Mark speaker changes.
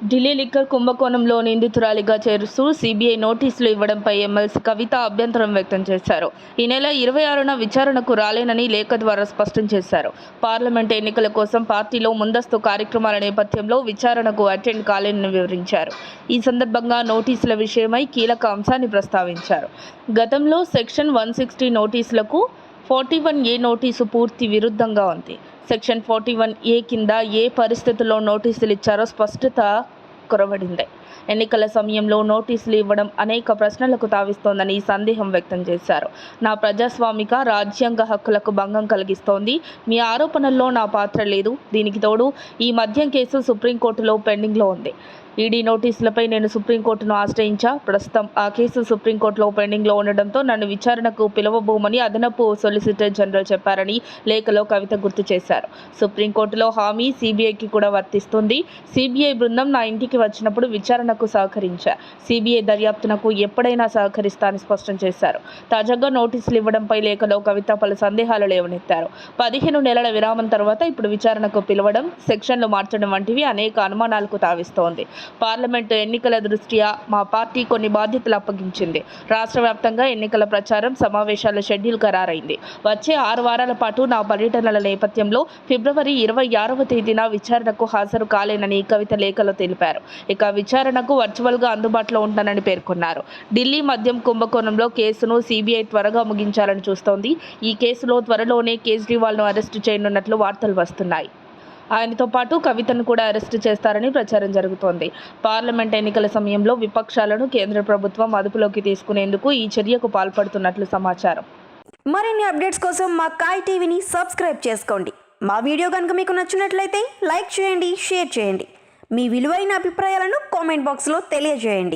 Speaker 1: Delhi liquor కుంభకోణంలో నిందితురాలిగా చేరుస్తూ CBI నోటీసులు ఇవ్వడంపై MLC కవిత అభ్యంతరం వ్యక్తం చేశారు. ఈ నెల 26న విచారణకు రాలేనని లేఖ ద్వారా స్పష్టం చేశారు. పార్లమెంట్ ఎన్నికల కోసం పార్టీలో ముందస్తు కార్యక్రమాల నేపథ్యంలో విచారణకు అటెండ్ కాలేనని వివరించారు. ఈ సందర్భంగా నోటీసుల విషయమై కీలక అంశాన్ని ప్రస్తావించారు. గతంలో సెక్షన్ 160 నోటీసులకు 41A నోటీసు పూర్తి విరుద్ధంగా ఉంది. సెక్షన్ 41A కింద ఏ పరిస్థితుల్లో నోటీసులు ఇచ్చారో స్పష్టత కొరవడింది. ఎన్నికల సమయంలో నోటీసులు ఇవ్వడం అనేక ప్రశ్నలకు తావిస్తోందని సందేహం వ్యక్తం చేశారు. నా ప్రజాస్వామిక రాజ్యాంగ హక్కులకు భంగం కలిగిస్తోంది. మీ ఆరోపణల్లో నా పాత్ర లేదు. దీనికి తోడు ఈ మద్యం కేసు సుప్రీంకోర్టులో పెండింగ్లో ఉంది. ఈడీ నోటీసులపై నేను సుప్రీంకోర్టును ఆశ్రయించా. ప్రస్తుతం ఆ కేసు సుప్రీంకోర్టులో పెండింగ్లో ఉండడంతో నన్ను విచారణకు పిలవబోమని అదనపు సొలిసిటర్ జనరల్ చెప్పారని లేఖలో కవిత గుర్తు చేశారు. సుప్రీంకోర్టులో హామీ సీబీఐకి కూడా వర్తిస్తుంది. సీబీఐ బృందం నా ఇంటికి వచ్చినప్పుడు విచారణకు సహకరించా. సీబీఐ దర్యాప్తునకు ఎప్పుడైనా సహకరిస్తానని స్పష్టం చేశారు. తాజాగా నోటీసులు ఇవ్వడంపై లేఖలో కవిత పలు సందేహాలు లేవనెత్తారు. 15 నెలల విరామం తర్వాత ఇప్పుడు విచారణకు పిలవడం, సెక్షన్లు మార్చడం వంటివి అనేక అనుమానాలకు తావిస్తోంది. పార్లమెంటు ఎన్నికల దృష్ట్యా మా పార్టీ కొన్ని బాధ్యతలు అప్పగించింది. రాష్ట్ర వ్యాప్తంగా ఎన్నికల ప్రచారం, సమావేశాల షెడ్యూల్ ఖరారైంది. వచ్చే 6 వారాల పాటు నా పర్యటనల నేపథ్యంలో ఫిబ్రవరి 26వ తేదీన విచారణకు హాజరు కాలేనని కవిత లేఖలో తెలిపారు. ఇక విచారణకు వర్చువల్గా అందుబాటులో ఉంటానని పేర్కొన్నారు. ఢిల్లీ మద్యం కుంభకోణంలో కేసును సీబీఐ త్వరగా ముగించాలని చూస్తోంది. ఈ కేసులో త్వరలోనే కేజ్రీవాల్ను అరెస్టు చేయనున్నట్లు వార్తలు వస్తున్నాయి. ఆయనతో పాటు కవితను కూడా అరెస్టు చేస్తారని ప్రచారం జరుగుతోంది. పార్లమెంట్ ఎన్నికల సమయంలో విపక్షాలను కేంద్ర ప్రభుత్వం అదుపులోకి తీసుకునేందుకు ఈ చర్యకు పాల్పడుతున్నట్లు సమాచారం.
Speaker 2: మరిన్ని అప్డేట్స్ కోసం మా కాయ్ టీవీని సబ్స్క్రైబ్ చేసుకోండి. మా వీడియో కనుక మీకు నచ్చినట్లయితే లైక్ చేయండి, షేర్ చేయండి. మీ విలువైన అభిప్రాయాలను కామెంట్ బాక్స్లో తెలియజేయండి.